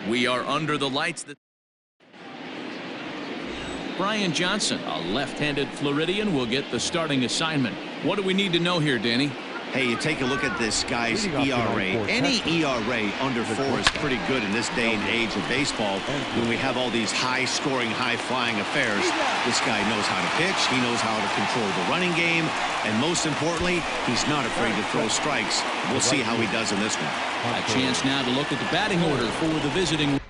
We are under the lights. Brian Johnson, a left-handed Floridian, will get the starting assignment. What do we need to know here, Danny? Hey, you take a look at this guy's ERA. Any ERA under 4 is pretty good in this day and age of baseball when we have all these high-scoring, high-flying affairs. This guy knows how to pitch. He knows how to control the running game. And most importantly, he's not afraid to throw strikes. We'll see how he does in this one. A chance now to look at the batting order for the visiting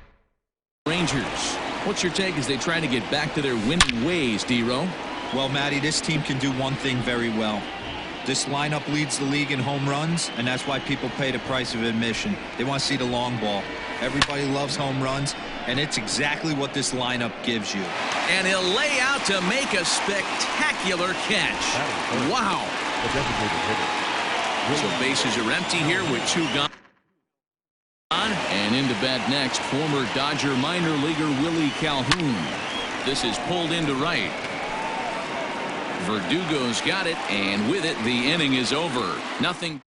Rangers. What's your take as they try to get back to their winning ways, D-Row? Well, Matty, this team can do one thing very well. This lineup leads the league in home runs, and that's why people pay the price of admission. They want to see the long ball. Everybody loves home runs, and it's exactly what this lineup gives you. And he'll lay out to make a spectacular catch. Wow. So bases are empty here with 2 gone. And into bat next, former Dodger minor leaguer Willie Calhoun. This is pulled into right. Verdugo's got it, and with it, the inning is over. Nothing.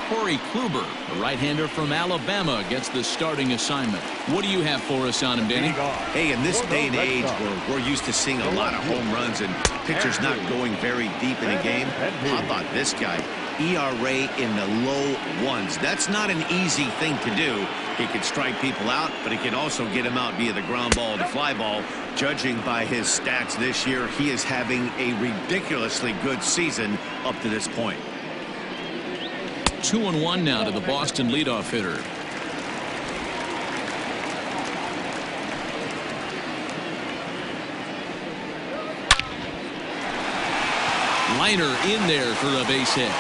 Corey Kluber, a right-hander from Alabama, gets the starting assignment. What do you have for us on him, Danny? Hey, in this day and age where we're used to seeing a lot of home runs and pitchers not going very deep in a game, how about this guy? ERA in the low 1s. That's not an easy thing to do. He can strike people out, but he can also get them out via the ground ball, the fly ball. Judging by his stats this year, he is having a ridiculously good season up to this point. 2-1 now to the Boston leadoff hitter. Liner in there for a base hit.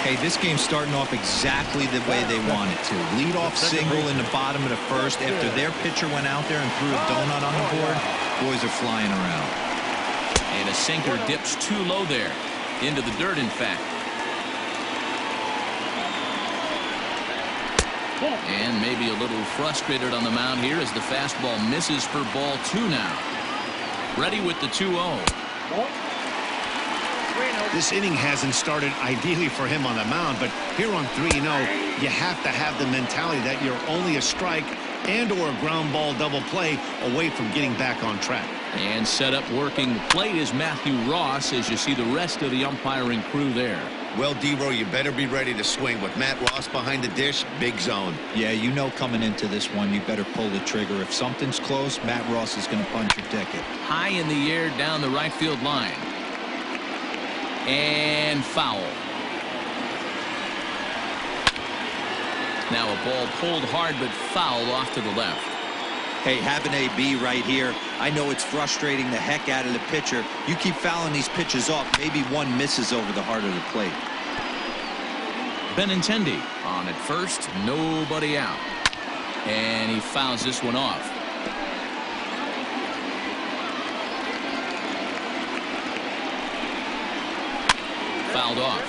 Hey, this game's starting off exactly the way they want it to. Lead-off single in the bottom of the first after their pitcher went out there and threw a donut on the board. Boys are flying around. And a sinker dips too low there. Into the dirt, in fact. And maybe a little frustrated on the mound here as the fastball misses for ball 2 now. Ready with the 2-0. This inning hasn't started ideally for him on the mound, but here on 3-0, you have to have the mentality that you're only a strike and or a ground ball double play away from getting back on track. And set up working the plate is Matthew Ross as you see the rest of the umpiring crew there. Well, D-Row, you better be ready to swing with Matt Ross behind the dish. Big zone. Yeah, you know coming into this one, you better pull the trigger. If something's close, Matt Ross is going to punch your ticket. High in the air down the right field line. And foul. Now a ball pulled hard but fouled off to the left. Hey, have an AB right here. I know it's frustrating the heck out of the pitcher. You keep fouling these pitches off, maybe one misses over the heart of the plate. Benintendi on at first, nobody out. And he fouls this one off. Fouled off.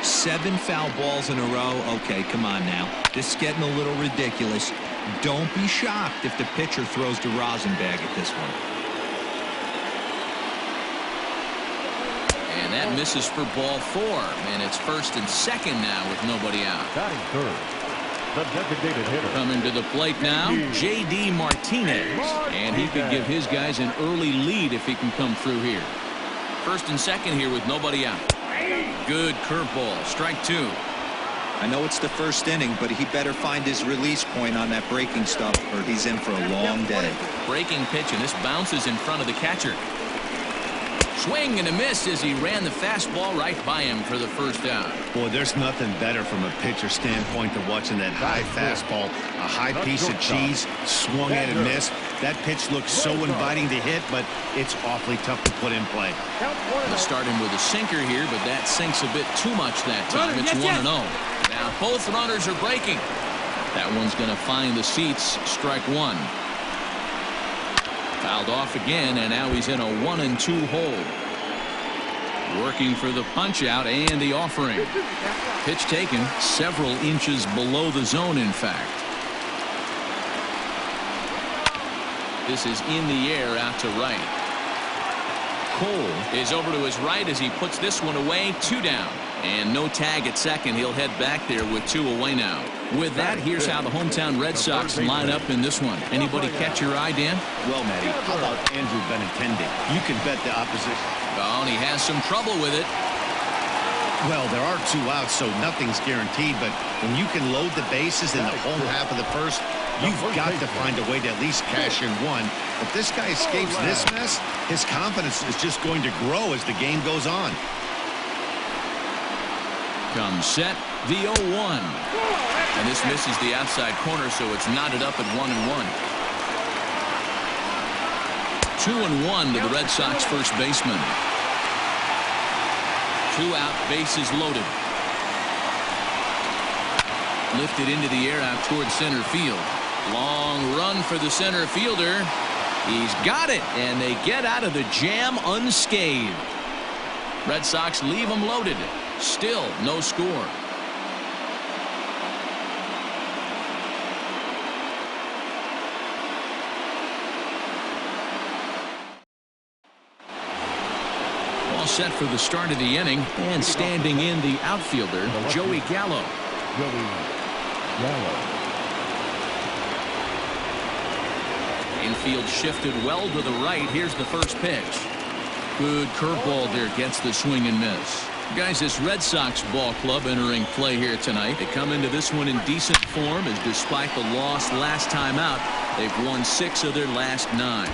7 foul balls in a row. Okay, come on now. This is getting a little ridiculous. Don't be shocked if the pitcher throws the rosin bag at this one. And that misses for ball 4. And it's first and second now with nobody out. Batting third, the designated hitter. Coming to the plate now, J.D. Martinez. And he could give his guys an early lead if he can come through here. First and second here with nobody out. Good curveball. Strike 2. I know it's the first inning, but he better find his release point on that breaking stuff or he's in for a long day. Breaking pitch, and this bounces in front of the catcher. Swing and a miss as he ran the fastball right by him for the first out. Boy, there's nothing better from a pitcher standpoint than watching that high fastball. A high piece of cheese, swung at and missed. That pitch looks so inviting to hit, but it's awfully tough to put in play. They'll start him with a sinker here, but that sinks a bit too much that time. It's 1-0. Now both runners are breaking. That one's going to find the seats. Strike 1. Fouled off again, and now he's in a 1-2 hole. Working for the punch out and the offering. Pitch taken several inches below the zone, in fact. This is in the air out to right. Cole is over to his right as he puts this one away. 2 down. And no tag at second. He'll head back there with 2 away now. With that, here's how the hometown Red Sox line up in this one. Anybody catch your eye, Dan? Well, Matty, how about Andrew Benintendi? You can bet the opposition. Oh, and he has some trouble with it. Well, there are 2 outs, so nothing's guaranteed. But when you can load the bases in the home half of the first, you've got to find a way to at least cash in 1. If this guy escapes this mess, his confidence is just going to grow as the game goes on. Comes set, the 0-1. And this misses the outside corner, so it's knotted up at 1-1. 2-1 to the Red Sox first baseman. 2 out, bases loaded. Lifted into the air out towards center field. Long run for the center fielder. He's got it, and they get out of the jam unscathed. Red Sox leave them loaded. Still no score. All set for the start of the inning, and standing in the outfielder, Joey Gallo. Infield shifted well to the right. Here's the first pitch. Good curveball there, gets the swing and miss. Guys, this Red Sox ball club entering play here tonight. They come into this one in decent form, as despite the loss last time out, they've won 6 of their last 9.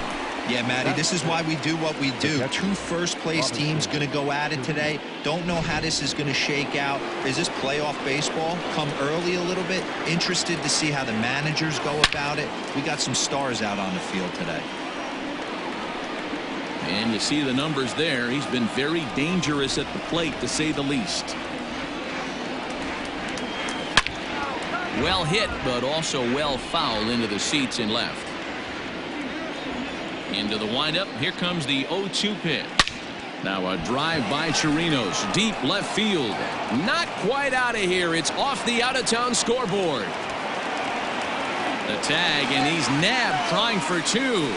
Yeah, Matty, this is why we do what we do. 2 first-place teams going to go at it today. Don't know how this is going to shake out. Is this playoff baseball? Come early a little bit. Interested to see how the managers go about it. We got some stars out on the field today. And you see the numbers there. He's been very dangerous at the plate, to say the least. Well hit, but also well fouled into the seats in left. Into the windup. Here comes the 0-2 pitch. Now a drive by Chirinos. Deep left field. Not quite out of here. It's off the out-of-town scoreboard. The tag, and he's nabbed, trying for 2.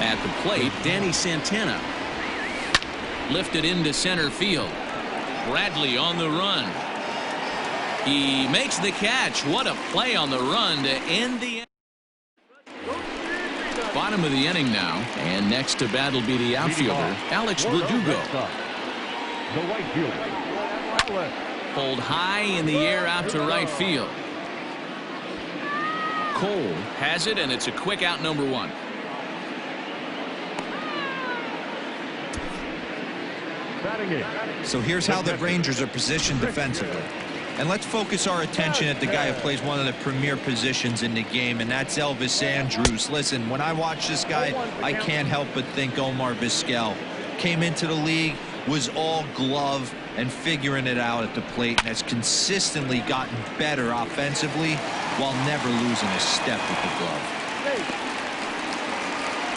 At the plate, Danny Santana. Lifted into center field. Bradley on the run. He makes the catch. What a play on the run to end the inning. Bottom of the inning now, and next to bat will be the outfielder, Alex Verdugo. Pulled high in the air out to right field. Cole has it, and it's a quick out, number 1. So here's how the Rangers are positioned defensively. And let's focus our attention at the guy who plays one of the premier positions in the game, and that's Elvis Andrus. Listen, when I watch this guy, I can't help but think Omar Vizquel. Came into the league, was all glove and figuring it out at the plate, and has consistently gotten better offensively while never losing a step with the glove.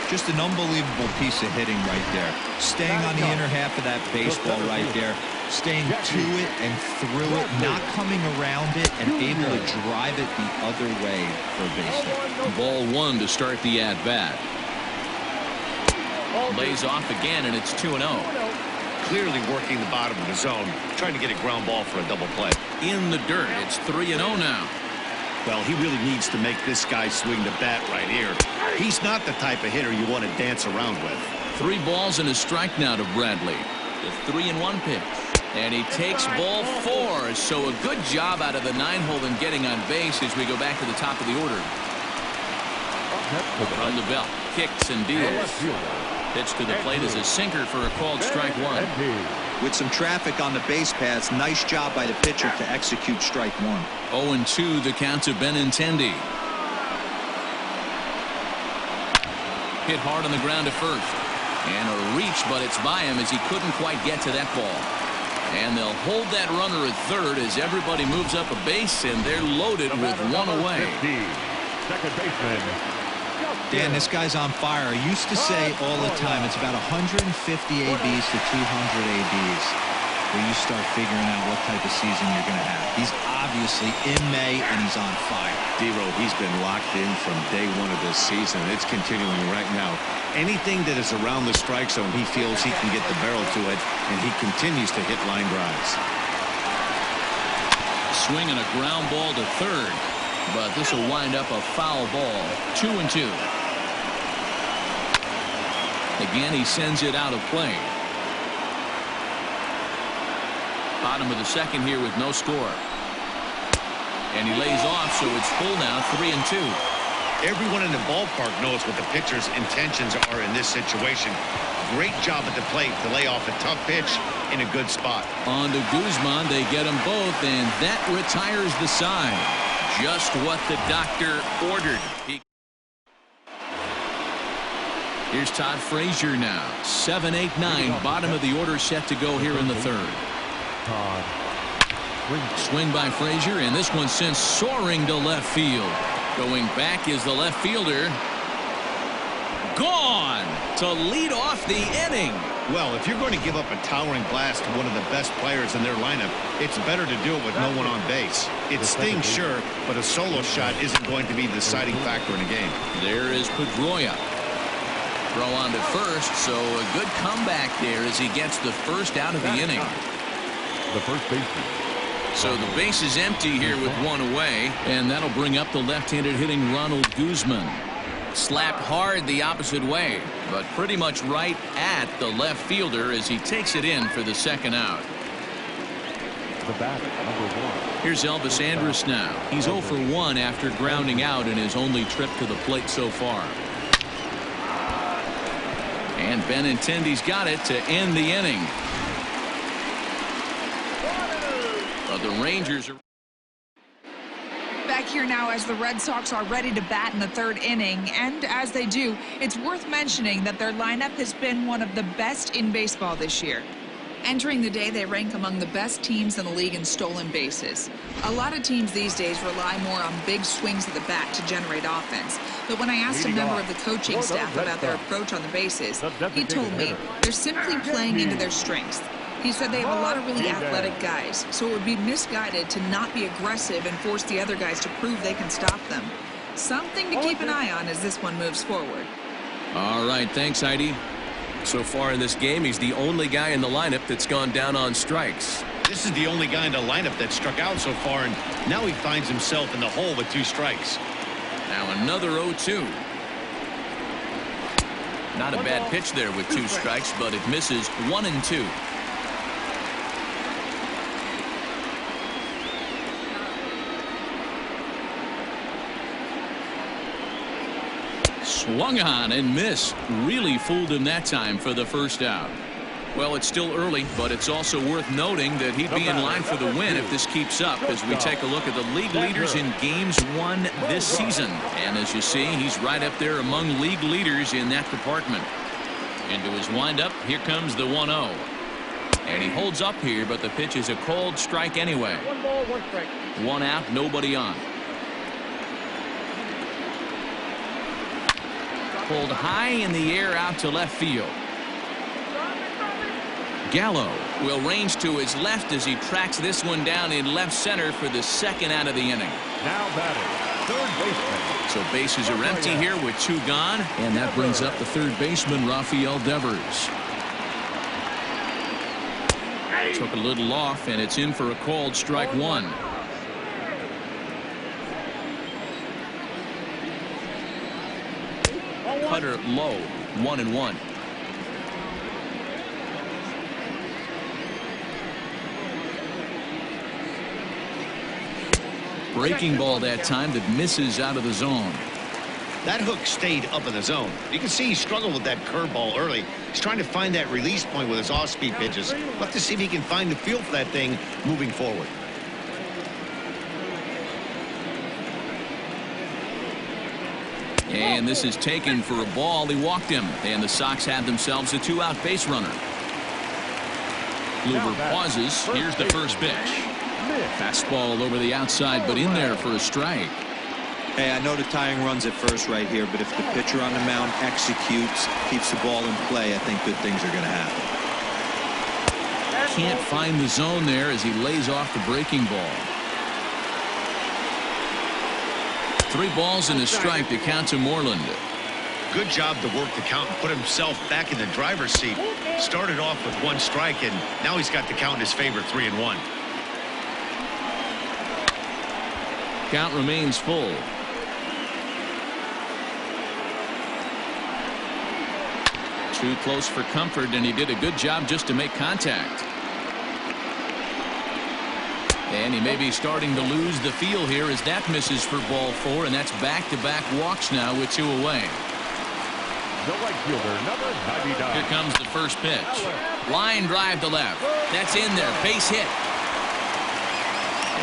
Just an unbelievable piece of hitting right there. Staying on the inner half of that baseball right there. Staying to it and through it, not coming around it, and able to drive it the other way for a base hit. Ball 1 to start the at-bat. Lays off again, and it's 2-0. Clearly working the bottom of the zone, trying to get a ground ball for a double play. In the dirt, it's 3-0 now. Well, he really needs to make this guy swing the bat right here. He's not the type of hitter you want to dance around with. 3 balls and a strike now to Bradley. The 3-1 pitch. And he takes ball 4. So a good job out of the 9-hole in getting on base as we go back to the top of the order. From the belt, kicks and deals. Pitch to the plate is a sinker for a called strike 1. With some traffic on the base paths, nice job by the pitcher to execute strike 1. 0-2 the count to Benintendi. Hit hard on the ground to first. And a reach, but it's by him as he couldn't quite get to that ball. And they'll hold that runner at third as everybody moves up a base, and they're loaded with 1 away. Second baseman. Dan, this guy's on fire. I used to say all the time it's about 150 ABs to 200 ABs. where you start figuring out what type of season you're going to have. He's obviously in May, and he's on fire. D-Ro, he's been locked in from day one of this season. It's continuing right now. Anything that is around the strike zone, he feels he can get the barrel to it, and he continues to hit line drives. Swing and a ground ball to third, but this will wind up a foul ball. 2-2. Again, he sends it out of play. Bottom of the second here with no score. And he lays off, so it's full now, 3-2. Everyone in the ballpark knows what the pitcher's intentions are in this situation. Great job at the plate to lay off a tough pitch in a good spot. On to Guzman. They get them both, and that retires the side. Just what the doctor ordered. Here's Todd Frazier now. 7, 8, 9. Bottom of the order set to go here in the third. Swing by Frazier, and this one sent soaring to left field. Going back is the left fielder. Gone to lead off the inning. Well, if you're going to give up a towering blast to one of the best players in their lineup, it's better to do it with no one on base. It stings, sure, but a solo shot isn't going to be the deciding factor in a game. There is Pedroia. Throw on to first, so a good comeback there as he gets the first out of the inning. The first baseman. So the base is empty here with one away, and that'll bring up the left-handed hitting Ronald Guzman. Slapped hard the opposite way, but pretty much right at the left fielder as he takes it in for the second out. The batter, number 1. Here's Elvis Andrus now. He's 0 for 1 after grounding out in his only trip to the plate so far. And Benintendi's got it to end the inning. But the Rangers are back here now as the Red Sox are ready to bat in the third inning, and as they do, it's worth mentioning that their lineup has been one of the best in baseball this year. Entering the day, they rank among the best teams in the league in stolen bases. A lot of teams these days rely more on big swings of the bat to generate offense. But when I asked a member of the coaching staff about their approach on the bases, he told me they're simply playing into their strengths. He said they have a lot of really athletic guys, so it would be misguided to not be aggressive and force the other guys to prove they can stop them. Something to keep an eye on as this one moves forward. all right. Thanks, Heidi. So far in this game, he's the only guy in the lineup that's gone down on strikes. This is the only guy in the lineup that struck out so far, and now he finds himself in the hole with 2 strikes. Now another 0-2. Not a bad pitch there with 2 strikes, but it misses 1 and 2. Swung on and missed. Really fooled him that time for the first out. Well, it's still early, but it's also worth noting that he'd be in line for the win if this keeps up as we take a look at the league leaders in games won this season. And as you see, he's right up there among league leaders in that department. Into his windup, here comes the 1-0. And he holds up here, but the pitch is a cold strike anyway. 1 ball, 1 strike. 1 out, nobody on. Pulled high in the air out to left field. Gallo will range to his left as he tracks this one down in left center for the second out of the inning. Now batting, third baseman. So bases are empty here with 2 gone, and that brings up the third baseman, Rafael Devers. Took a little off, and it's in for a called strike 1. Cutter low, 1-1. Breaking ball that time that misses out of the zone. That hook stayed up in the zone. You can see he struggled with that curveball early. He's trying to find that release point with his off-speed pitches. We'll have to see if he can find the feel for that thing moving forward. And this is taken for a ball. He walked him, and the Sox have themselves a 2-out base runner. Kluber pauses. Here's the first pitch. Fastball over the outside, but in there for a strike. Hey, I know the tying runs at first right here, but if the pitcher on the mound executes, keeps the ball in play, I think good things are going to happen. can't find the zone there as he lays off the breaking ball. 3 balls and a strike to count to Moreland. Good job to work the count and put himself back in the driver's seat. Started off with 1 strike, and now he's got the count in his favor, 3-1. Count remains full. Too close for comfort, and he did a good job just to make contact. And he may be starting to lose the feel here as that misses for ball 4, and that's back-to-back walks now with 2 away. The right fielder, number 99. Here comes the first pitch. Line drive to left. That's in there. Base hit.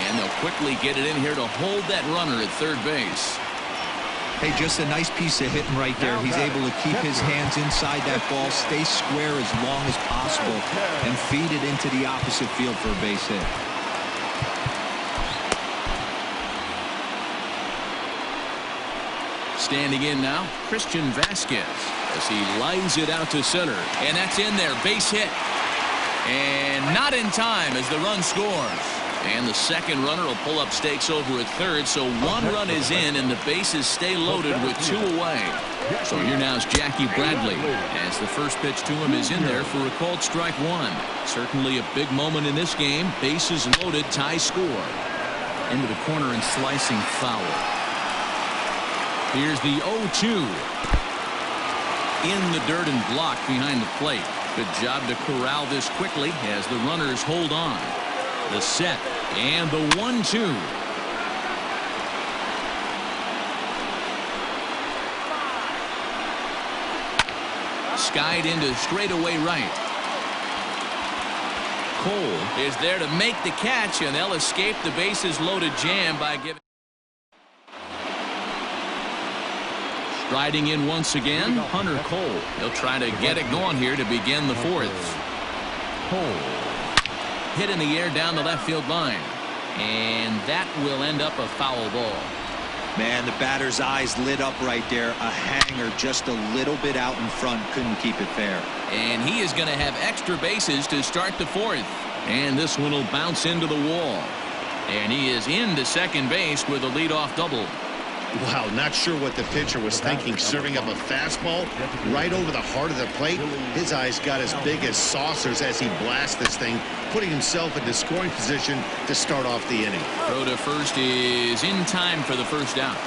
And they'll quickly get it in here to hold that runner at third base. Hey, just a nice piece of hitting right there. He's able to keep his hands inside that ball, stay square as long as possible, and feed it into the opposite field for a base hit. Standing in now, Christian Vasquez as he lines it out to center. And that's in there. Base hit. And not in time as the run scores. And the second runner will pull up stakes over at third, so 1 run is in, and the bases stay loaded with 2 away. So here now is Jackie Bradley, as the first pitch to him is in there for a called strike 1. Certainly a big moment in this game. Bases loaded, tie score. Into the corner and slicing foul. Here's the 0-2. In the dirt and blocked behind the plate. Good job to corral this quickly as the runners hold on. The set and the 1-2. Skied into straightaway right. Cole is there to make the catch, and they'll escape the bases loaded jam by giving. Striding in once again, Hunter Cole. He'll try to get it going here to begin the 4th. Cole. Hit in the air down the left field line. And that will end up a foul ball. Man, the batter's eyes lit up right there. A hanger just a little bit out in front. Couldn't keep it fair. And he is going to have extra bases to start the 4th. And this one will bounce into the wall. And he is into second base with a leadoff double. Wow, not sure what the pitcher was thinking, serving up a fastball right over the heart of the plate. His eyes got as big as saucers as he blasts this thing, putting himself into scoring position to start off the inning. Throw to first is in time for the first out.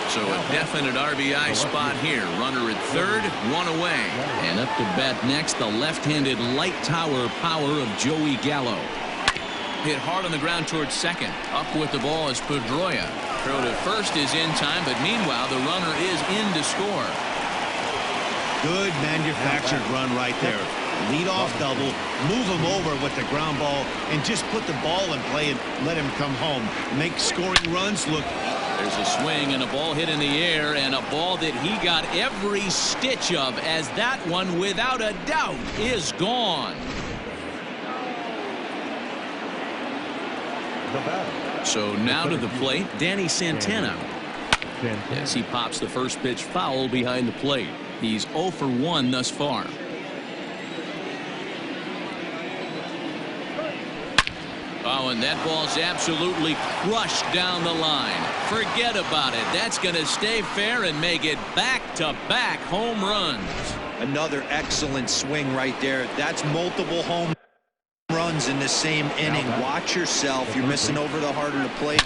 So a definite RBI spot here. Runner at third, 1 away. And up to bat next, the left-handed light tower power of Joey Gallo. Hit hard on the ground towards second. Up with the ball is Pedroia. Throw to first is in time, but meanwhile the runner is in to score. Good manufactured run right there. Lead-off double, move him over with the ground ball, and just put the ball in play and let him come home. Make scoring runs look. There's a swing and a ball hit in the air, and a ball that he got every stitch of, as that one without a doubt is gone. So now to the plate, Danny Santana. As he pops the first pitch foul behind the plate. He's 0 for 1 thus far. Oh, and that ball's absolutely crushed down the line. Forget about it. That's going to stay fair and make it back-to-back home runs. Another excellent swing right there. That's multiple home runs in the same inning. Watch yourself. You're missing over the heart of the plate.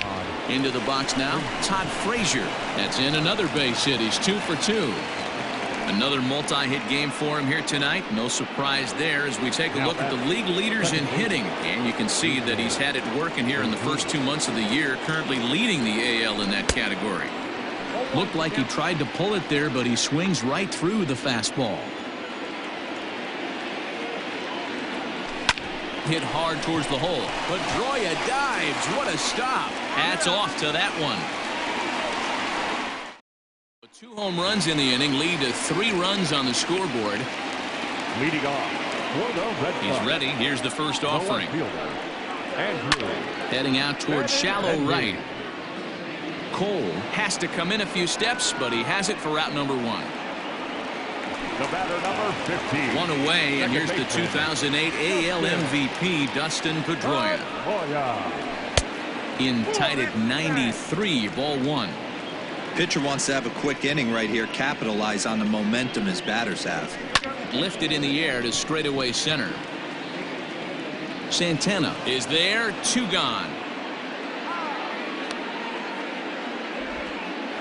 Into the box now, Todd Frazier. That's in another base hit. He's 2 for 2. Another multi-hit game for him here tonight. No surprise there as we take a look at the league leaders in hitting. And you can see that he's had it working here in the first 2 months of the year, currently leading the AL in that category. Looked like he tried to pull it there, but he swings right through the fastball. Hit hard towards the hole. Pedroia dives. What a stop. Hats off to that one. 2 home runs in the inning lead to 3 runs on the scoreboard. Leading off for the Red Sox. He's ready. Here's the first offering. Andrew. Heading out towards shallow right. Cole has to come in a few steps, but he has it for route number 1. The batter, number 15. One away, and here's the 2008 AL MVP, Dustin Pedroia. In tied at 93, ball one. Pitcher wants to have a quick inning right here, capitalize on the momentum his batters have. Lifted in the air to straightaway center. Santana is there, 2 gone.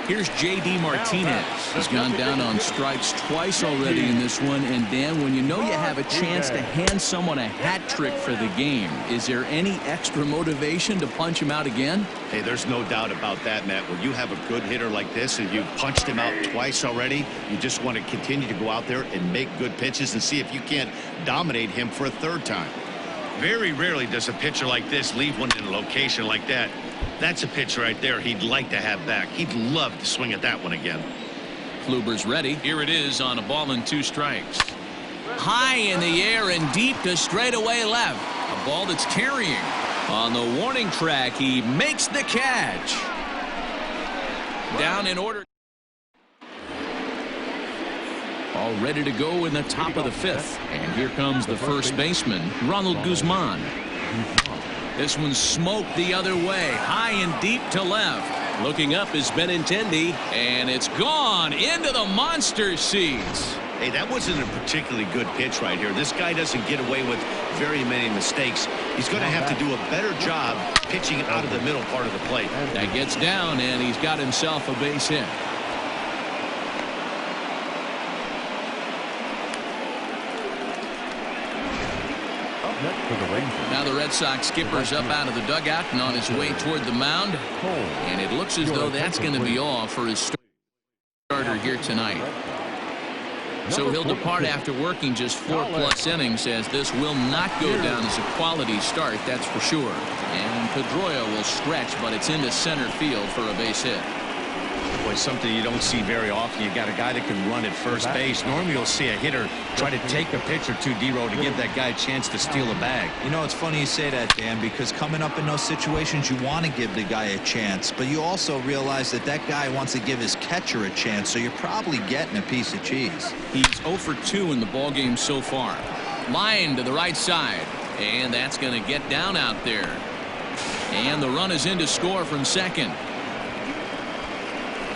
Here's J.D. Martinez. He's gone down on strikes twice already in this one. And Dan, when you know you have a chance to hand someone a hat trick for the game, is there any extra motivation to punch him out again? Hey, there's no doubt about that, Matt. When you have a good hitter like this and you've punched him out twice already, you just want to continue to go out there and make good pitches and see if you can't dominate him for a 3rd time. Very rarely does a pitcher like this leave one in a location like that. That's a pitch right there he'd like to have back. He'd love to swing at that one again. Kluber's ready. Here it is on a ball and 2 strikes. High in the air and deep to straightaway left. A ball that's carrying. On the warning track, he makes the catch. Down in order. All ready to go in the top of the 5th. And here comes the first baseman, Ronald Guzman. This one's smoked the other way, high and deep to left. Looking up is Benintendi, and it's gone into the monster seats. Hey, that wasn't a particularly good pitch right here. This guy doesn't get away with very many mistakes. He's going to have to do a better job pitching out of the middle part of the plate. That gets down, and he's got himself a base hit. Now the Red Sox skipper's up out of the dugout and on his way toward the mound. And it looks as though that's going to be all for his starter here tonight. So he'll depart after working just 4+ innings, as this will not go down as a quality start, that's for sure. And Pedroia will stretch, but it's into center field for a base hit. Boy, something you don't see very often. You got a guy that can run at first base. Normally you'll see a hitter try to take a pitch or two, D-Row, to give that guy a chance to steal a bag. You know, it's funny you say that, Dan, because coming up in those situations, you want to give the guy a chance, but you also realize that that guy wants to give his catcher a chance, so you're probably getting a piece of cheese. He's 0 for 2 in the ballgame so far. Line to the right side, and that's going to get down out there. And the run is in to score from second.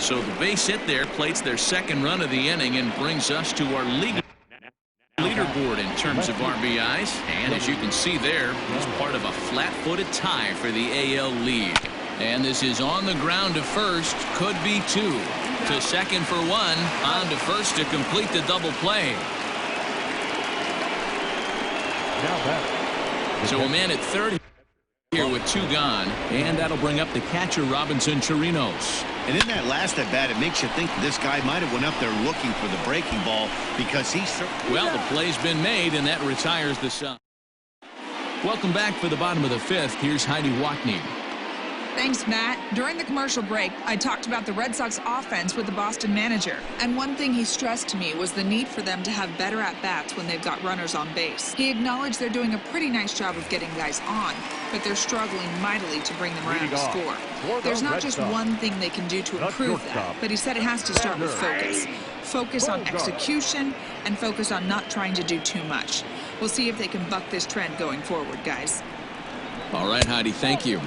So the base hit there plates their 2nd run of the inning and brings us to our league leaderboard in terms of RBIs. And as you can see there, he's part of a flat-footed tie for the AL lead. And this is on the ground to first, could be 2. To second for 1, on to first to complete the double play. So a man at third here with 2 gone, and that'll bring up the catcher, Robinson Chirinos. And in that last at bat, it makes you think this guy might have went up there looking for the breaking ball, because he's... Well, the play's been made, and that retires the side. Welcome back for the bottom of the 5th. Here's Heidi Watney. Thanks, Matt. During the commercial break, I talked about the Red Sox offense with the Boston manager. And one thing he stressed to me was the need for them to have better at-bats when they've got runners on base. He acknowledged they're doing a pretty nice job of getting guys on, but they're struggling mightily to bring them around to score. There's not just one thing they can do to improve that, but he said it has to start with focus. Focus on execution and focus on not trying to do too much. We'll see if they can buck this trend going forward, guys. All right, Heidi, thank you.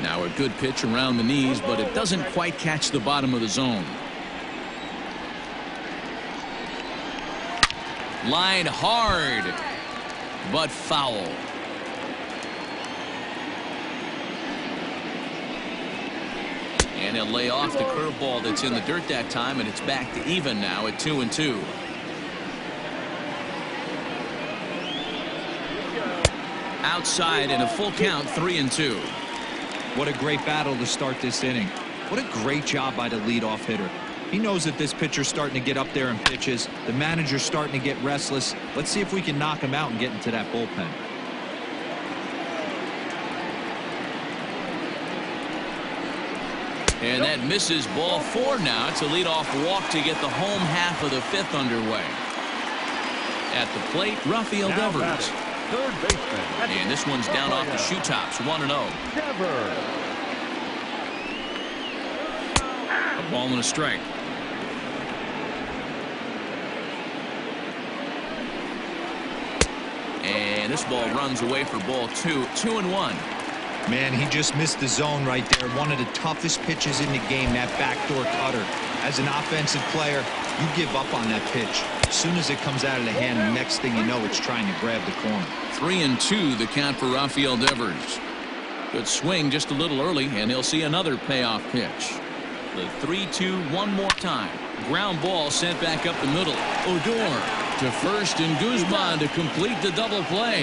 Now a good pitch around the knees, but it doesn't quite catch the bottom of the zone. Line hard, but foul. And he'll lay off the curveball that's in the dirt that time, and it's back to even now at 2-2. Outside and a full count, 3-2. What a great battle to start this inning. What a great job by the leadoff hitter. He knows that this pitcher's starting to get up there in pitches. The manager's starting to get restless. Let's see if we can knock him out and get into that bullpen. And that misses, ball 4 now. It's a leadoff walk to get the home half of the 5th underway. At the plate, Rafael Devers. Third baseman. And this one's down off the shoe tops, 1-0. A ball and a strike. And this ball runs away for ball 2, 2-1. Man, he just missed the zone right there. One of the toughest pitches in the game, that backdoor cutter. As an offensive player, you give up on that pitch. As soon as it comes out of the hand, the next thing you know, it's trying to grab the corner. 3-2 the count for Rafael Devers. Good swing just a little early, and he'll see another payoff pitch. The 3-2 one more time. Ground ball sent back up the middle. Odor to first, and Guzman to complete the double play.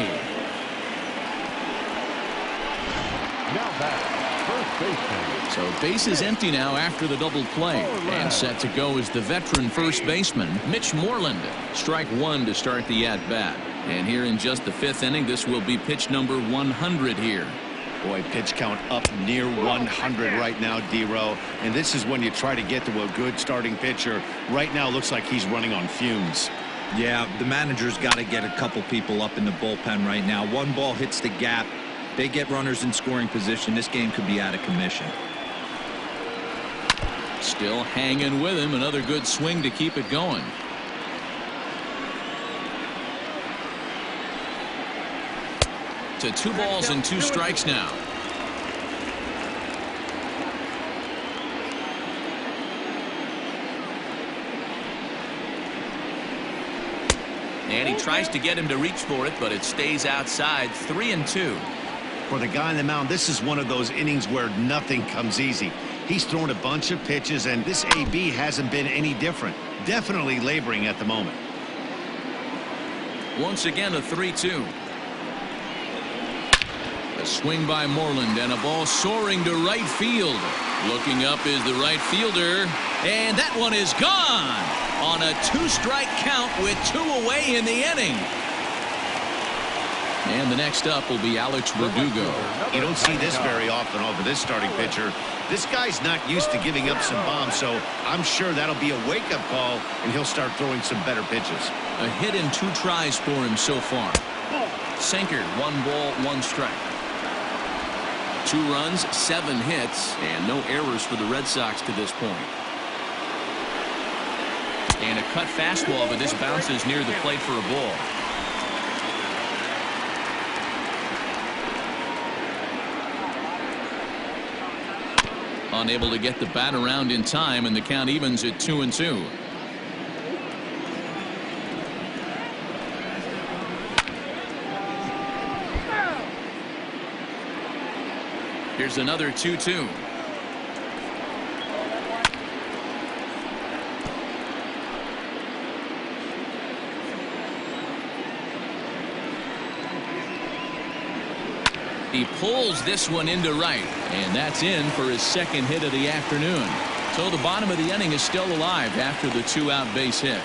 Now back, first baseman. So base is empty now after the double play. And set to go is the veteran first baseman, Mitch Moreland. Strike one to start the at-bat. And here in just the 5th inning, this will be pitch number 100 here. Boy, pitch count up near 100 right now, D-Row. And this is when you try to get to a good starting pitcher. Right now, looks like he's running on fumes. Yeah, the manager's got to get a couple people up in the bullpen right now. One ball hits the gap. They get runners in scoring position. This game could be out of commission. Still hanging with him. Another good swing to keep it going. To 2 balls and 2 strikes now. And he tries to get him to reach for it, but it stays outside. 3-2. For the guy on the mound, this is one of those innings where nothing comes easy. He's thrown a bunch of pitches, and this AB hasn't been any different. Definitely laboring at the moment. Once again, a 3-2. A swing by Moreland, and a ball soaring to right field. Looking up is the right fielder, and that one is gone on a 2-strike count with 2 away in the inning. And the next up will be Alex Verdugo. You don't see this very often over this starting pitcher. This guy's not used to giving up some bombs, so I'm sure that'll be a wake-up call, and he'll start throwing some better pitches. A hit in 2 tries for him so far. Sinker, 1 ball, 1 strike. 2 runs, 7 hits, and no errors for the Red Sox to this point. And a cut fastball, but this bounces near the plate for a ball. Unable to get the bat around in time, and the count evens at 2-2. Here's another 2-2. He pulls this one into right, and that's in for his 2nd hit of the afternoon. So the bottom of the inning is still alive after the 2-out base hit.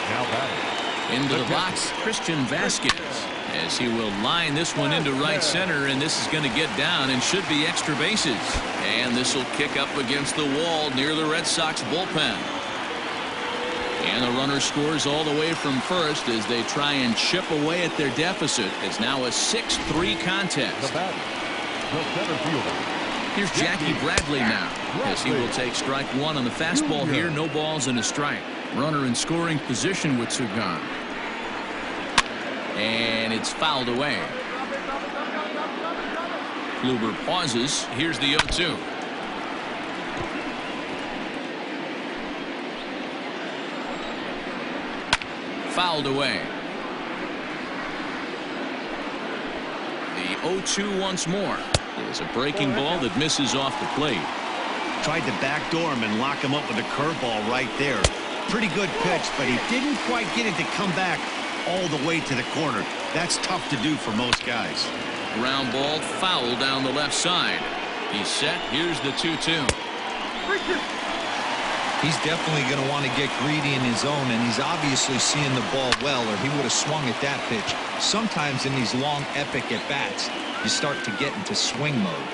Now batting. Into the box, Christian Vasquez, as he will line this one into right center, and this is going to get down and should be extra bases. And this will kick up against the wall near the Red Sox bullpen. And the runner scores all the way from first as they try and chip away at their deficit. It's now a 6-3 contest. The batter, the center fielder. Here's Jackie Bradley now, as he will take strike 1 on the fastball here. No balls and a strike. Runner in scoring position with 2 gone. And it's fouled away. Kluber pauses. Here's the 0-2. Fouled away. The 0-2 once more. There's a breaking ball that misses off the plate. Tried to backdoor him and lock him up with a curveball right there. Pretty good pitch, but he didn't quite get it to come back all the way to the corner. That's tough to do for most guys. Ground ball foul down the left side. He's set. Here's the 2-2. He's definitely going to want to get greedy in his zone, and he's obviously seeing the ball well, or he would have swung at that pitch. Sometimes in these long, epic at-bats, you start to get into swing mode.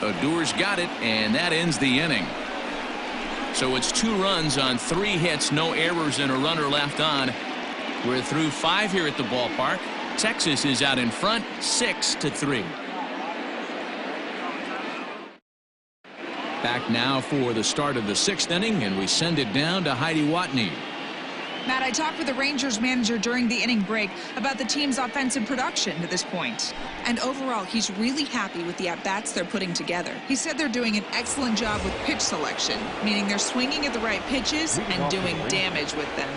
Odor's got it, and that ends the inning. So it's 2 runs on 3 hits, no errors, and a runner left on. We're through 5 here at the ballpark. Texas is out in front, 6-3. Back now for the start of the 6th inning, and we send it down to Heidi Watney. Matt, I talked with the Rangers manager during the inning break about the team's offensive production to this point. And overall, he's really happy with the at-bats they're putting together. He said they're doing an excellent job with pitch selection, meaning they're swinging at the right pitches and doing damage with them.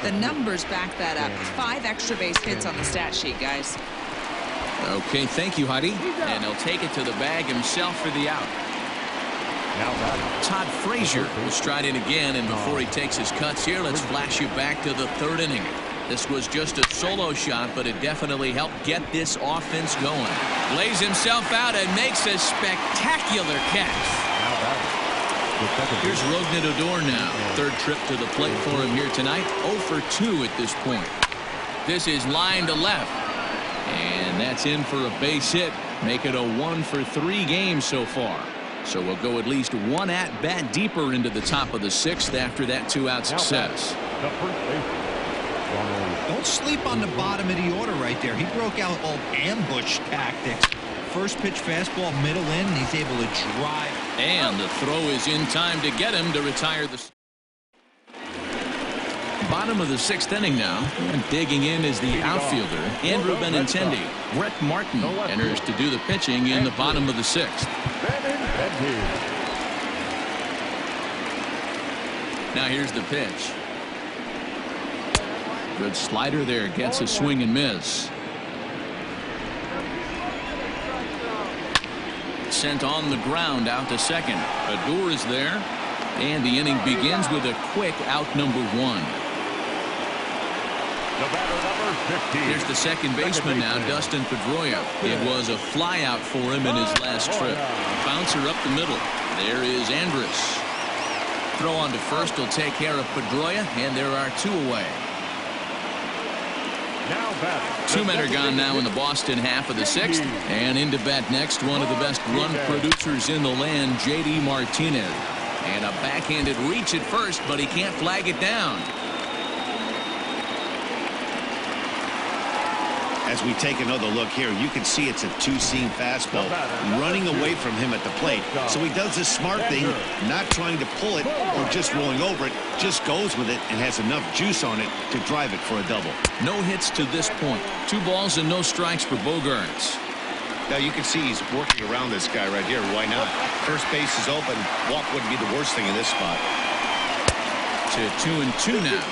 The numbers back that up. 5 extra base hits on the stat sheet, guys. Okay, thank you, Heidi. And he'll take it to the bag himself for the out. Todd Frazier will stride in again, and before he takes his cuts here, let's flash you back to the 3rd inning. This was just a solo shot, but it definitely helped get this offense going. Lays himself out and makes a spectacular catch. Here's Rognedodor now. 3rd trip to the plate for him here tonight. 0 for 2 at this point. This is line to left. And that's in for a base hit. Make it a 1 for 3 game so far. So we'll go at least 1 at-bat deeper into the top of the 6th after that 2-out success. Don't sleep on the bottom of the order right there. He broke out old ambush tactics. First pitch fastball, middle in, and he's able to drive. And the throw is in time to get him to retire the bottom of the 6th inning now. And digging in is the outfielder, Andrew Benintendi. Brett Martin enters to do the pitching in the bottom of the 6th. Now here's the pitch. Good slider there. Gets a swing and miss. Sent on the ground out to second. Odor is there. And the inning begins with a quick out number 1. Here's the second baseman now, Dustin Pedroia. It was a fly out for him in his last trip. Bouncer up the middle. There is Andrus. Throw on to first will take care of Pedroia, and there are 2 away. 2 men are gone now in the Boston half of the 6th. And into bat next, one of the best run producers in the land, J.D. Martinez. And a backhanded reach at first, but he can't flag it down. As we take another look here, you can see it's a 2-seam fastball running away from him at the plate. So he does this smart thing, not trying to pull it or just rolling over it, just goes with it and has enough juice on it to drive it for a double. No hits to this point. 2 balls and no strikes for Bogaerts. Now you can see he's working around this guy right here. Why not? First base is open. Walk wouldn't be the worst thing in this spot. To 2-2 now.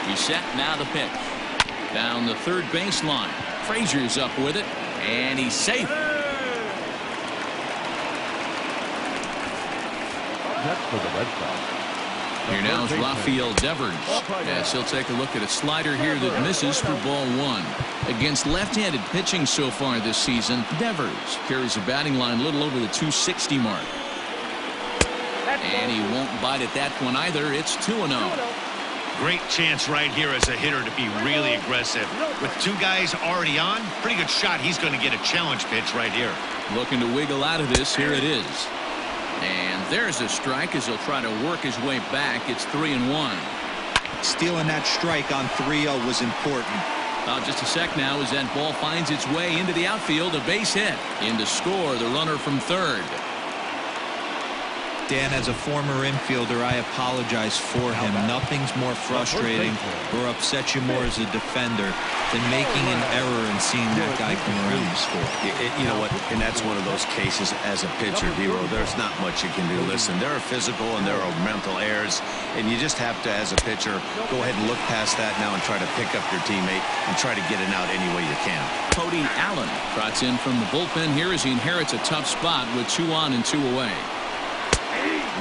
Reset, now the pitch. Down the 3rd baseline. Frazier's up with it, and he's safe. That's for the Red Sox. Here now is Rafael Devers. Yes, he'll take a look at a slider here that misses for ball 1. Against left-handed pitching so far this season, Devers carries a batting line a little over the 260 mark. And he won't bite at that one either. It's 2-0. Great chance right here as a hitter to be really aggressive. With 2 guys already on, pretty good shot. He's going to get a challenge pitch right here. Looking to wiggle out of this. Here it is. And there's a strike as he'll try to work his way back. It's 3-1. Stealing that strike on 3-0 was important. Just a sec now as that ball finds its way into the outfield. A base hit. In to score the runner from 3rd. Dan, as a former infielder, I apologize for him. Nothing's more frustrating or upsets you more as a defender than making an error and seeing that guy come around the score. You know what? And that's one of those cases as a pitcher, Hero. There's not much you can do. Listen, there are physical and there are mental errors, and you just have to, as a pitcher, go ahead and look past that now and try to pick up your teammate and try to get it out any way you can. Cody Allen trots in from the bullpen here as he inherits a tough spot with 2 on and 2 away.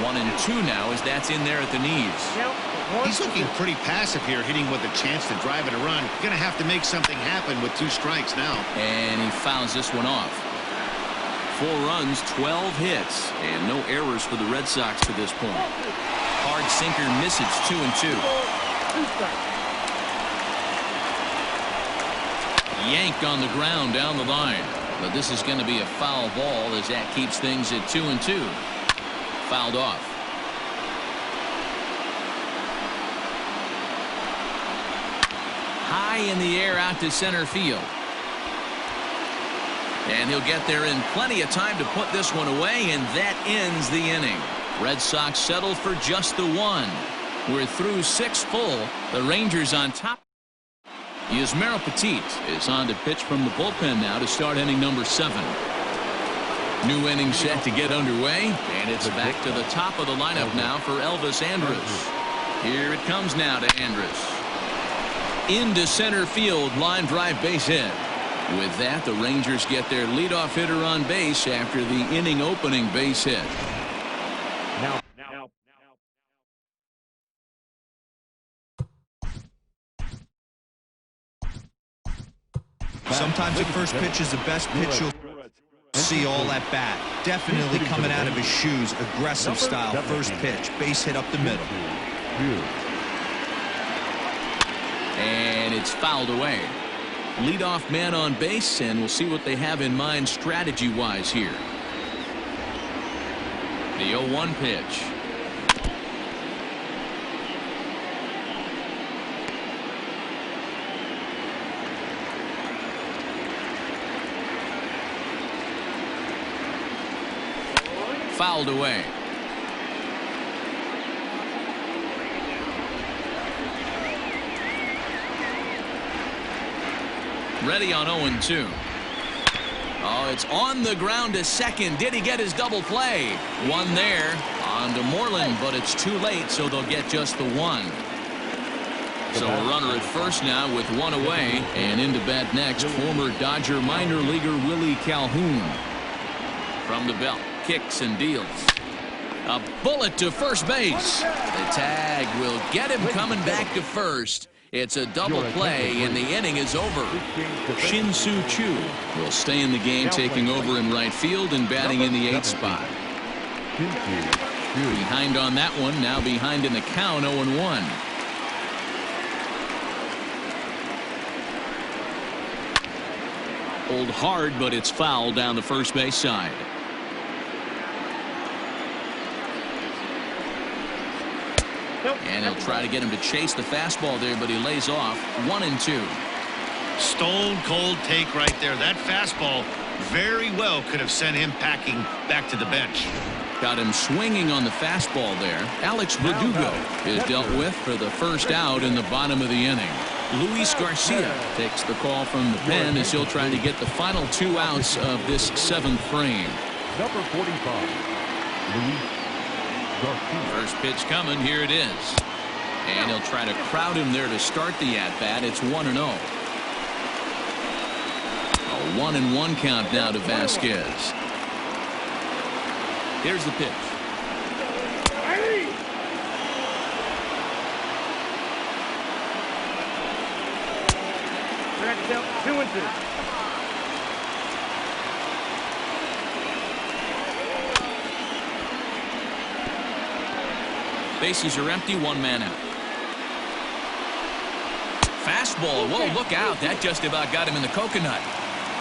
1-2 now as that's in there at the knees. He's looking pretty passive here, hitting with a chance to drive in a run. Going to have to make something happen with 2 strikes now. And he fouls this one off. 4 runs, 12 hits, and no errors for the Red Sox to this point. Hard sinker misses. 2-2. Yanked on the ground down the line. But this is going to be a foul ball as that keeps things at 2-2. Fouled off. High in the air out to center field. And he'll get there in plenty of time to put this one away, and that ends the inning. Red Sox settle for just the one. We're through 6 full. The Rangers on top. Yusmeiro Petit is on to pitch from the bullpen now to start inning number 7. New inning set to get underway, and it's back to the top of the lineup now for Elvis Andrus. Here it comes now to Andrus. Into center field, line drive base hit. With that, the Rangers get their leadoff hitter on base after the inning opening base hit. Sometimes the first pitch is the best pitch you'll see all at bat. Definitely coming out of his shoes, aggressive style. First pitch, base hit up the middle. And it's fouled away. Leadoff man on base, and we'll see what they have in mind strategy-wise here. The 0-1 pitch. Fouled away. Ready on 0-2. Oh, it's on the ground to second. Did he get his double play? One there. On to Moreland, but it's too late, so they'll get just the one. So a runner at first now with 1 away. And into bat next, former Dodger minor leaguer Willie Calhoun. From the belt, kicks and deals. A bullet to first base. The tag will get him coming back to first. It's a double play, and the inning is over. Shin-Soo Choo will stay in the game, taking over in right field and batting in the 8th spot. Behind on that one, now behind in the count, 0-1. Pulled hard, but it's foul down the first base side. And he'll try to get him to chase the fastball there, but he lays off. 1-2. Stone cold take right there. That fastball very well could have sent him packing back to the bench. Got him swinging on the fastball there. Alex Verdugo is dealt with for the first out in the bottom of the inning. Luis Garcia takes the call from the pen as he'll try to get the final 2 outs of this 7th frame. Number 45, Luis Garcia. First pitch coming. Here it is. And he'll try to crowd him there to start the at-bat. It's 1-0. A 1-1 count now to Vasquez. Here's the pitch. Strikeout, 2-2. Bases are empty, 1 man out. Fastball. Whoa, look out. That just about got him in the coconut.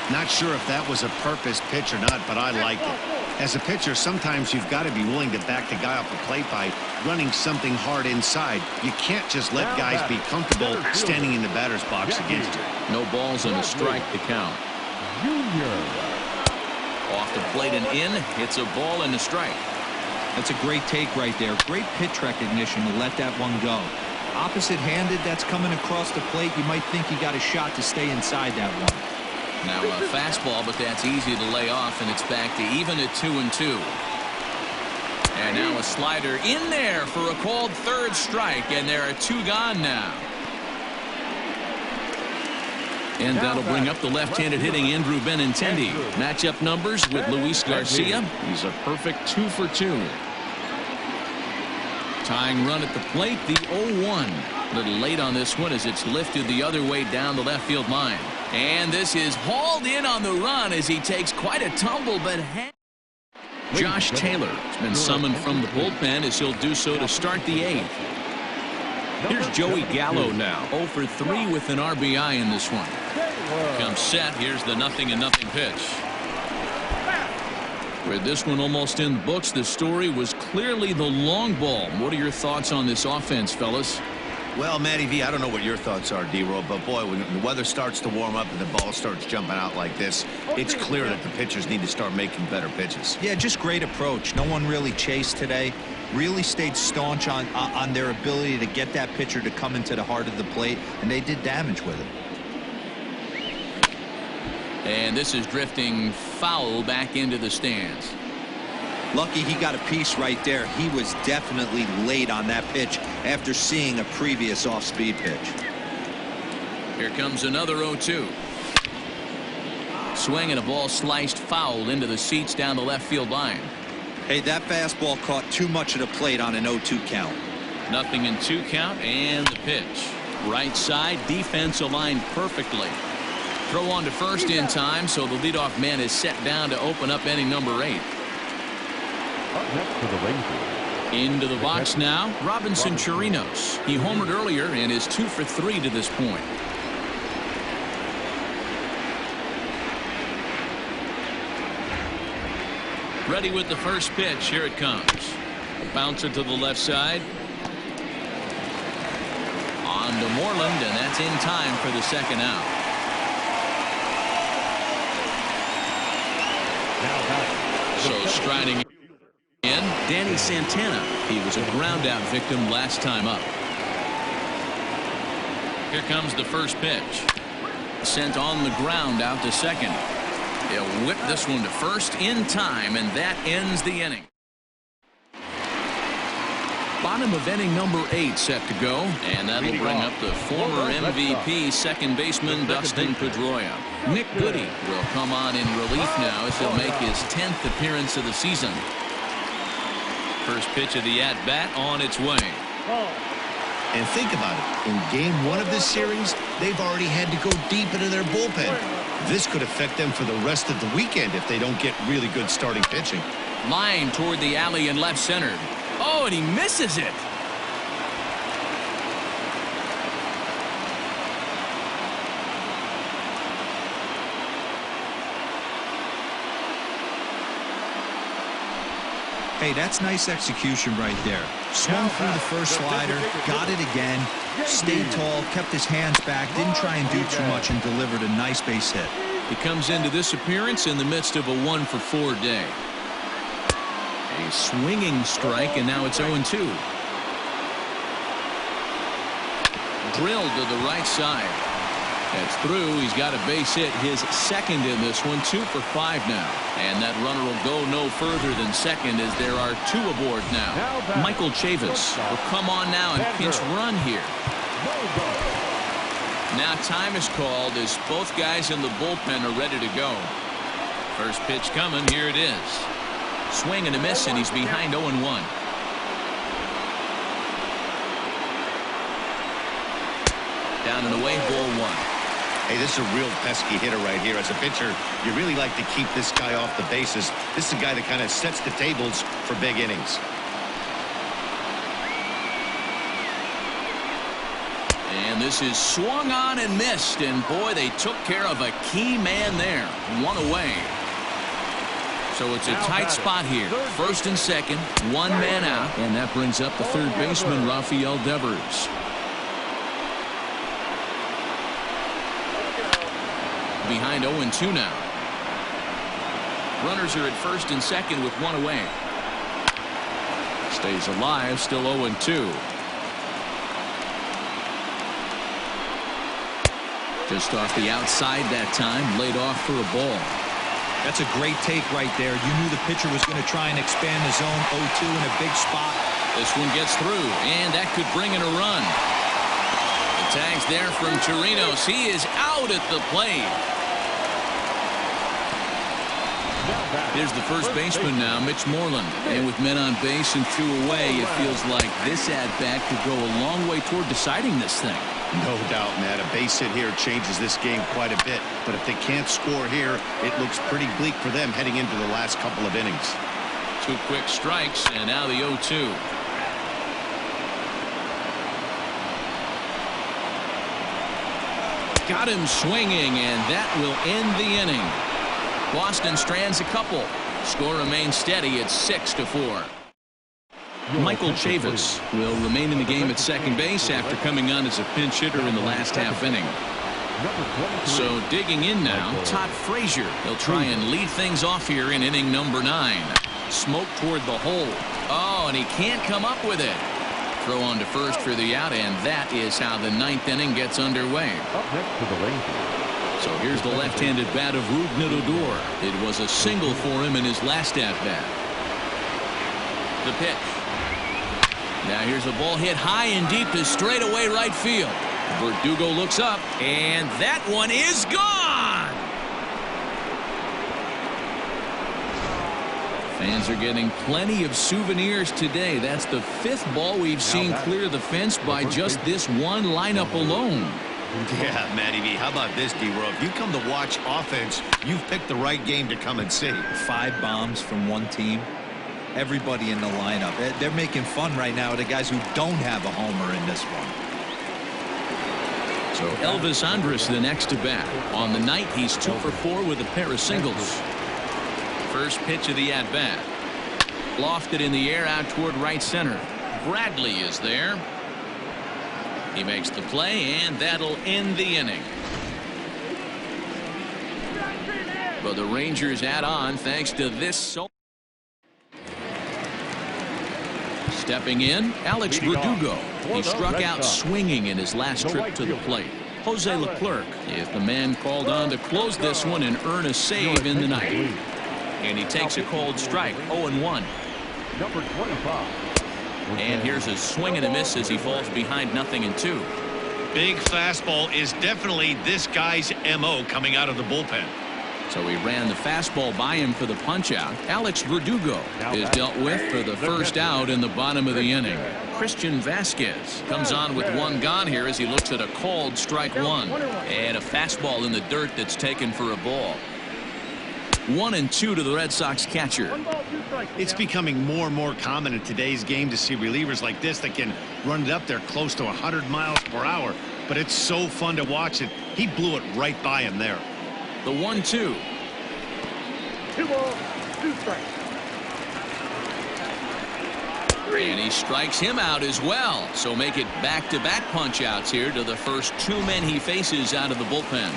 Not sure if that was a purpose pitch or not, but I like it. As a pitcher, sometimes you've got to be willing to back the guy off the plate by running something hard inside. You can't just let guys be comfortable standing in the batter's box against you. No balls and a strike to count. Off the plate and in. It's a ball and a strike. That's a great take right there. Great pitch recognition to let that one go. Opposite-handed, that's coming across the plate. You might think he got a shot to stay inside that one. Now a fastball, but that's easy to lay off, and it's back to even at 2-2. And now a slider in there for a called 3rd strike, and there are 2 gone now. And that'll bring up the left-handed hitting Andrew Benintendi. Matchup numbers with Luis Garcia. He's a perfect 2 for 2. Tying run at the plate, the 0-1. A little late on this one as it's lifted the other way down the left field line. And this is hauled in on the run as he takes quite a tumble, but Josh Taylor has been summoned from the bullpen as he'll do so to start the 8th. Here's Joey Gallo now, 0 for 3 with an RBI in this one. Comes set. Here's the 0-0 pitch. With this one almost in the books, the story was clearly the long ball. What are your thoughts on this offense, fellas? Well, Matty V, I don't know what your thoughts are, D-Roll, but boy, when the weather starts to warm up and the ball starts jumping out like this, it's clear that the pitchers need to start making better pitches. Yeah, just great approach. No one really chased today. Really stayed staunch on their ability to get that pitcher to come into the heart of the plate, and they did damage with it. And this is drifting foul back into the stands. Lucky he got a piece right there. He was definitely late on that pitch after seeing a previous off-speed pitch. Here comes another 0-2. Swing and a ball sliced foul into the seats down the left field line. Hey, that fastball caught too much of the plate on an 0-2 count. Nothing in 2 count, and the pitch. Right side, defense aligned perfectly. Throw on to first in time, so the leadoff man is set down to open up inning number 8. Up next for the Rangers. Into the box now, Robinson Chirinos. He homered earlier and is 2 for 3 to this point. Ready with the first pitch. Here it comes. A bouncer to the left side. On to Moreland, and that's in time for the second out. So striding in, Danny Santana. He was a ground-out victim last time up. Here comes the first pitch. Sent on the ground out to second. They'll whip this one to first in time, and that ends the inning. Bottom of inning number 8 set to go, and that'll bring up the former MVP second baseman Dustin Pedroia. Nick Goody will come on in relief now as he'll make his 10th appearance of the season. First pitch of the at-bat on its way. And think about it. In game 1 of this series, they've already had to go deep into their bullpen. This could affect them for the rest of the weekend if they don't get really good starting pitching. Line toward the alley and left center. Oh, and he misses it. Hey, that's nice execution right there. Swung through the first slider, got it again, stayed tall, kept his hands back, didn't try and do too much, and delivered a nice base hit. He comes into this appearance in the midst of a 1-for-4 day. A swinging strike, and now it's 0-2. Drilled to the right side. That's through. He's got a base hit, his second in this one, 2 for 5 now. And that runner will go no further than second as there are 2 aboard now. Michael Chavis will come on now and pinch run here. Now time is called as both guys in the bullpen are ready to go. First pitch coming. Here it is. Swing and a miss, and he's behind 0-1. Down and away, ball 1. Hey, this is a real pesky hitter right here. As a pitcher, you really like to keep this guy off the bases. This is a guy that kind of sets the tables for big innings. And this is swung on and missed, and boy, they took care of a key man there. 1 away. So it's a tight spot here. First and second, 1 man out, and that brings up the third baseman, Rafael Devers. Behind 0-2 now. Runners are at first and second with 1 away. Stays alive, still 0-2. Just off the outside that time, laid off for a ball. That's a great take right there. You knew the pitcher was going to try and expand the zone. 0-2 in a big spot. This one gets through, and that could bring in a run. The tag's there from Chirinos. He is out at the plate. Here's the first baseman now, Mitch Moreland. And with men on base and 2 away, it feels like this at-bat could go a long way toward deciding this thing. No doubt, Matt. A base hit here changes this game quite a bit. But if they can't score here, it looks pretty bleak for them heading into the last couple of innings. 2 quick strikes, and now the 0-2. Got him swinging, and that will end the inning. Boston strands a couple. Score remains steady at 6-4. Michael Chavis will remain in the game at second base after coming on as a pinch hitter in the last half inning. So digging in now, Todd Frazier. He'll try and lead things off here in inning number 9. Smoke toward the hole. Oh, and he can't come up with it. Throw on to first for the out, and that is how the 9th inning gets underway. Up next to the Rangers. So here's the left-handed bat of Lugnedid. It was a single for him in his last at-bat. The pitch. Now here's a ball hit high and deep to straightaway right field. Verdugo looks up, and that one is gone. Fans are getting plenty of souvenirs today. That's the 5th ball we've seen clear the fence by just this one lineup alone. Yeah, Matty V, how about this, D-Row? If you come to watch offense, you've picked the right game to come and see. 5 bombs from one team. Everybody in the lineup. They're making fun right now of the guys who don't have a homer in this one. So Elvis Andrus the next to bat. On the night, he's 2 for 4 with a pair of singles. First pitch of the at-bat. Lofted in the air out toward right center. Bradley is there. He makes the play, and that'll end the inning. But the Rangers add on thanks to this. Stepping in, Alex Verdugo. He struck out swinging in his last trip to the plate. Jose Leclerc is the man called on to close this one and earn a save in the ninth. And he takes a cold strike, 0-1. Number 25. And here's a swing and a miss as he falls behind 0-2. Big fastball is definitely this guy's MO coming out of the bullpen. So he ran the fastball by him for the punch-out. Alex Verdugo is dealt with for the first out in the bottom of the inning. Christian Vasquez comes on with 1 gone here as he looks at a called strike 1. And a fastball in the dirt that's taken for a ball. 1-2 to the Red Sox catcher. It's becoming more and more common in today's game to see relievers like this that can run it up there close to 100 miles per hour. But it's so fun to watch it. He blew it right by him there. The 1-2. 2 balls, 2 strikes. And he strikes him out as well. So make it back-to-back punch-outs here to the first 2 men he faces out of the bullpen.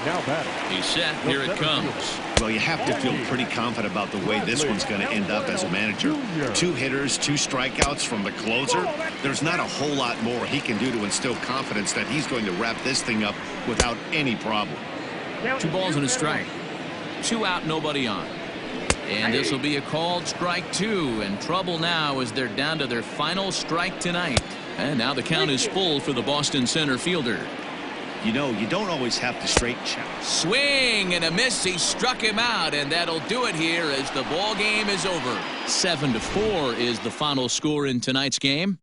Now batting. He's set. Here it comes. Well, you have to feel pretty confident about the way this one's going to end up as a manager. 2 hitters, 2 strikeouts from the closer. There's not a whole lot more he can do to instill confidence that he's going to wrap this thing up without any problem. 2 balls and a strike. 2 out, nobody on. And this will be a called strike 2. And trouble now as they're down to their final strike tonight. And now the count is full for the Boston center fielder. You know, you don't always have to straight check. Swing and a miss. He struck him out, and that'll do it here as the ball game is over. 7-4 is the final score in tonight's game.